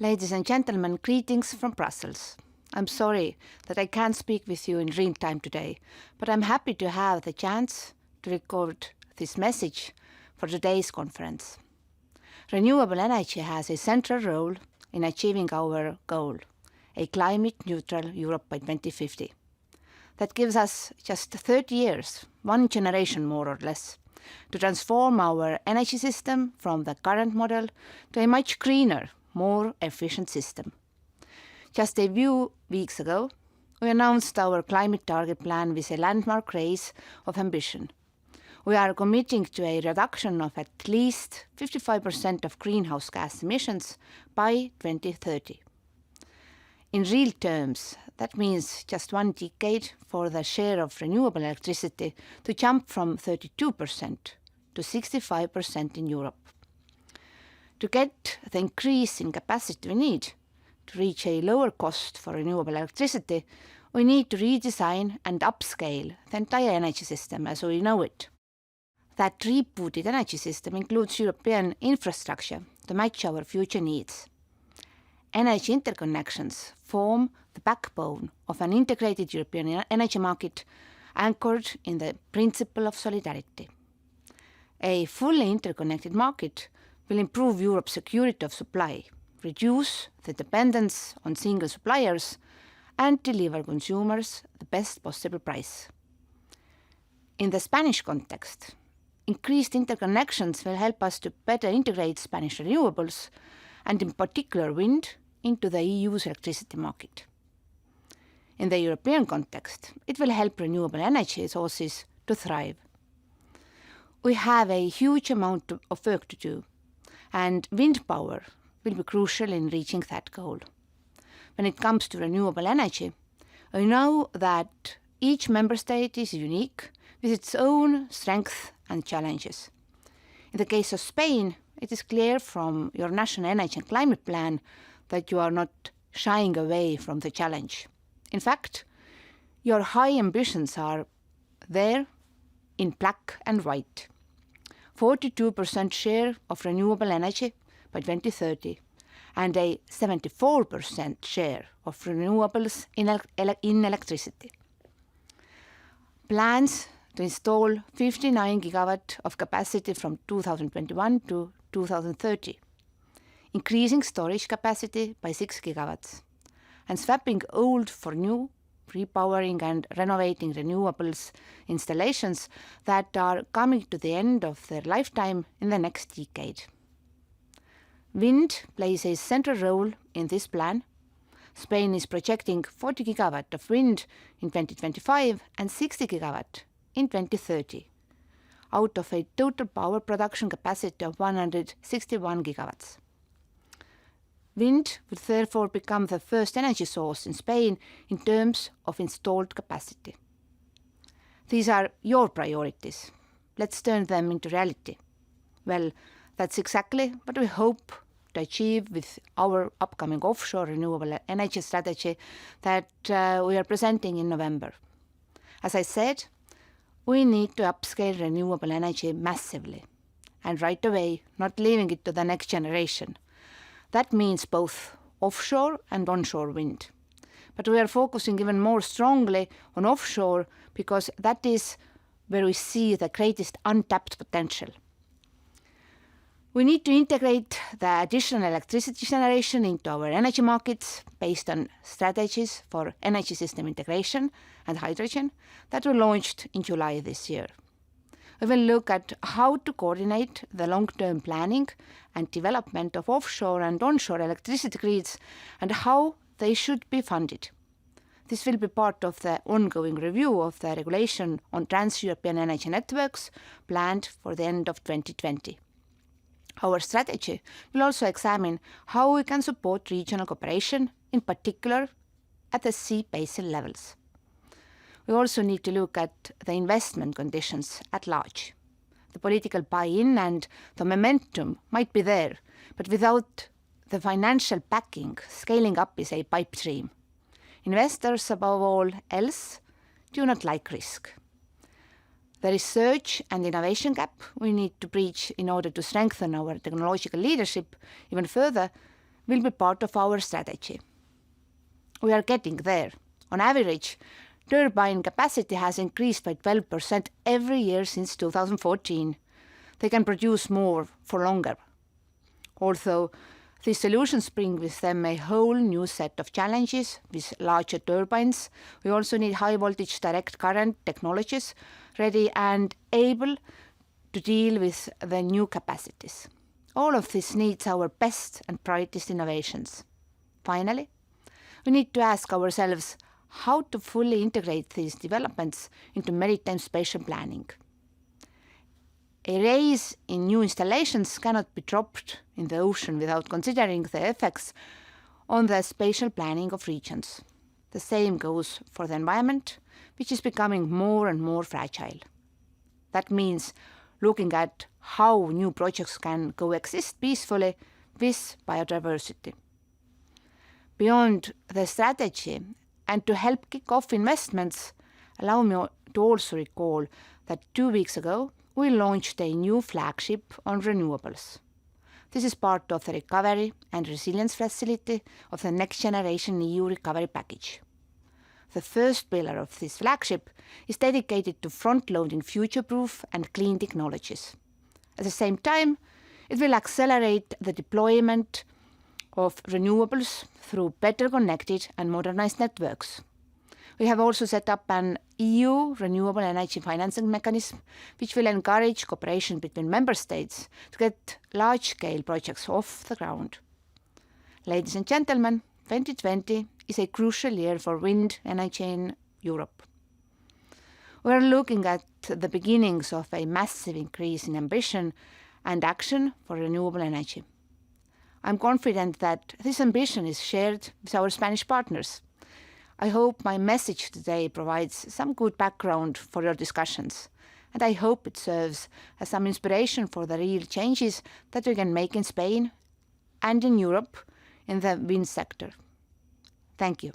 Ladies and gentlemen, greetings from Brussels. I'm sorry that I can't speak with you in real time today, but I'm happy to have the chance to record this message for today's conference. Renewable energy has a central role in achieving our goal, a climate-neutral Europe by 2050. That gives us just 30 years, one generation more or less, to transform our energy system from the current model to a much greener, more efficient system. Just a few weeks ago, we announced our climate target plan with a landmark raise of ambition. We are committing to a reduction of at least 55% of greenhouse gas emissions by 2030. In real terms, that means just one decade for the share of renewable electricity to jump from 32% to 65% in Europe. To get the increase in capacity we need to reach a lower cost for renewable electricity, we need to redesign and upscale the entire energy system as we know it. That rebooted energy system includes European infrastructure to match our future needs. Energy interconnections form the backbone of an integrated European energy market anchored in the principle of solidarity. A fully interconnected market will improve Europe's security of supply, reduce the dependence on single suppliers, and deliver consumers the best possible price. In the Spanish context, increased interconnections will help us to better integrate Spanish renewables, and in particular wind, into the EU's electricity market. In the European context, it will help renewable energy sources to thrive. We have a huge amount of work to do, and wind power will be crucial in reaching that goal. When it comes to renewable energy, we know that each member state is unique with its own strengths and challenges. In the case of Spain, it is clear from your national energy and climate plan that you are not shying away from the challenge. In fact, your high ambitions are there in black and white. 42% share of renewable energy by 2030 and a 74% share of renewables in electricity. Plans to install 59 gigawatt of capacity from 2021 to 2030, increasing storage capacity by 6 gigawatts, and swapping old for new, repowering and renovating renewables installations that are coming to the end of their lifetime in the next decade. Wind plays a central role in this plan. Spain is projecting 40 gigawatt of wind in 2025 and 60 gigawatt in 2030, out of a total power production capacity of 161 gigawatts. Wind will therefore become the first energy source in Spain in terms of installed capacity. These are your priorities. Let's turn them into reality. Well, that's exactly what we hope to achieve with our upcoming offshore renewable energy strategy that we are presenting in November. As I said, we need to upscale renewable energy massively and right away, not leaving it to the next generation. That means both offshore and onshore wind. But we are focusing even more strongly on offshore because that is where we see the greatest untapped potential. We need to integrate the additional electricity generation into our energy markets based on strategies for energy system integration and hydrogen that were launched in July this year. We will look at how to coordinate the long-term planning and development of offshore and onshore electricity grids and how they should be funded. This will be part of the ongoing review of the regulation on trans-European energy networks planned for the end of 2020. Our strategy will also examine how we can support regional cooperation, in particular at the sea basin levels. We also need to look at the investment conditions at large. The political buy-in and the momentum might be there, but without the financial backing, scaling up is a pipe dream. Investors, above all else, do not like risk. The research and innovation gap we need to bridge in order to strengthen our technological leadership even further will be part of our strategy. We are getting there. On average, turbine capacity has increased by 12% every year since 2014. They can produce more for longer. Although these solutions bring with them a whole new set of challenges with larger turbines, we also need high voltage direct current technologies ready and able to deal with the new capacities. All of this needs our best and brightest innovations. Finally, we need to ask ourselves how to fully integrate these developments into maritime spatial planning. A raise in new installations cannot be dropped in the ocean without considering the effects on the spatial planning of regions. The same goes for the environment, which is becoming more and more fragile. That means looking at how new projects can coexist peacefully with biodiversity. Beyond the strategy, and to help kick off investments, allow me to also recall that 2 weeks ago, we launched a new flagship on renewables. This is part of the recovery and resilience facility of the next generation EU recovery package. The first pillar of this flagship is dedicated to front-loading future-proof and clean technologies. At the same time, it will accelerate the deployment of renewables through better connected and modernized networks. We have also set up an EU renewable energy financing mechanism, which will encourage cooperation between member states to get large-scale projects off the ground. Ladies and gentlemen, 2020 is a crucial year for wind energy in Europe. We are looking at the beginnings of a massive increase in ambition and action for renewable energy. I'm confident that this ambition is shared with our Spanish partners. I hope my message today provides some good background for your discussions, and I hope it serves as some inspiration for the real changes that we can make in Spain and in Europe in the wind sector. Thank you.